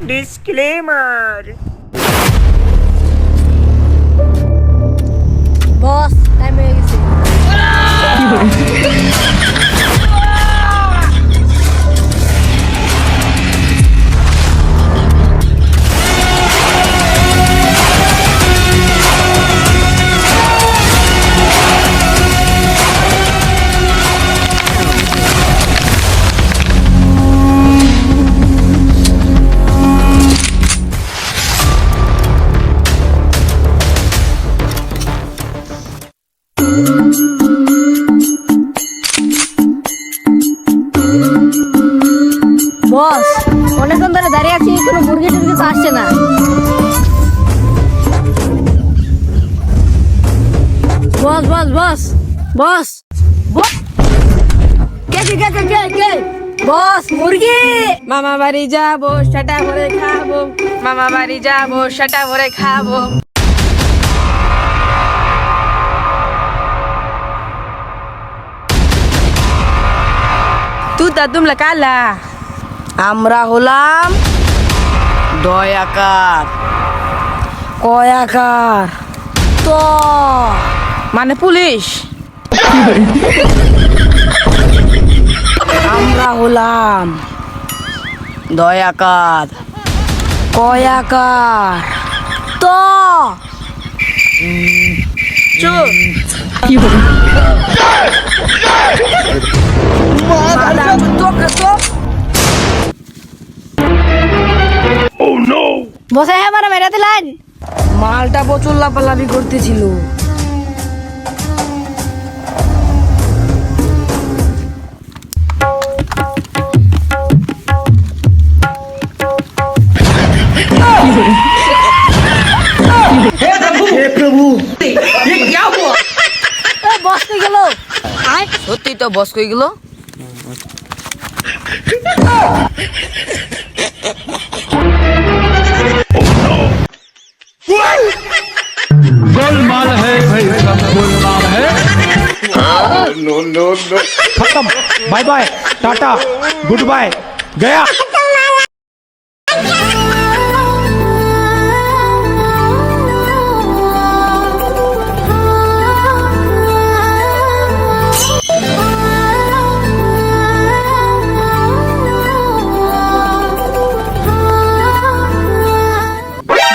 Disclaimer. বস time হয়ে গেছে। বস অনেকক্ষণ ধরে দাঁড়িয়ে আছি, কোনো মুরগি টুরগি তো আসছে না। বস বস বস বস বস কে কে কে কে কে বস মুরগি। মামা বাড়ি যাবো সেটা ভরে খাবো, মামা বাড়ি যাবো সেটা ভরে খাবো। তুই তা তুমলা কালা, আমরা হলাম দয়াকার কয়াকার তো মানে পুলিশ। আমরা হলাম দয়াকার কয়াকার তো চুপ। বসে আমার মেরে দিলেন। মালটা প্রচুর লাফালাফি করতেছিল। বস কই গেল? সত্যি তো বস কই গেল। गोलमाल है भाई, सब गोलमाल है। नो नो नो, खत्म। Bye bye, tata, goodbye, गया।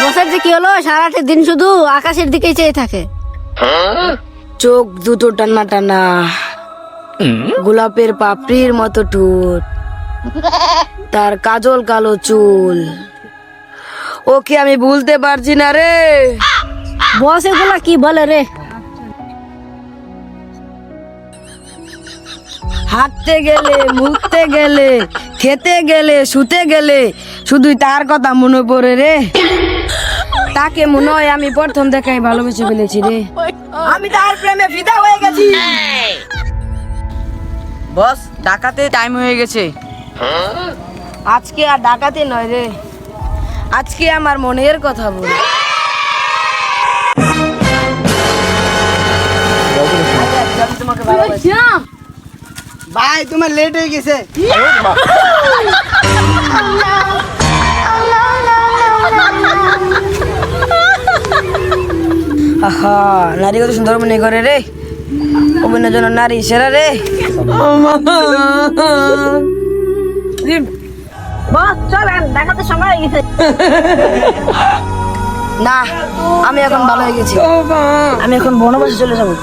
বসের যে কি হলো, সারাটা দিন শুধু আকাশের দিকেই চেয়ে থাকে। চোখ দুটো টানা টানা, গোলাপের পাপড়ির মতো ঠোঁট, তার কাজল কালো চুল। ওকে আমি ভুলতে পারছি না রে। বস এগুলা কি বলে রে? হাঁটতে গেলে, মুখতে গেলে, খেতে গেলে, শুতে গেলে শুধুই তার কথা মনে পড়ে রে। তাকে মনে হয় আমি প্রথম দেখাই ভালোবেসে ফেলেছি রে। আমি তার প্রেমে ফিদা হয়ে গেছি। বস ডাকাতে টাইম হয়ে গেছে। আজকে আর ডাকাতে নয় রে, আজকে আমার মনের কথা বল। তোমাকে ভালোবাসি। ভাই তোমার লেট হয়ে গেছে। আহা, নারী কত সুন্দর মনে করে রে। অভিনয়ের জন্য নারী সেরা রে। দেখাতে সময় হয়ে গেছে। না, আমি এখন ভালো হয়ে গেছি। আমি এখন বনবাসে চলে যাবো।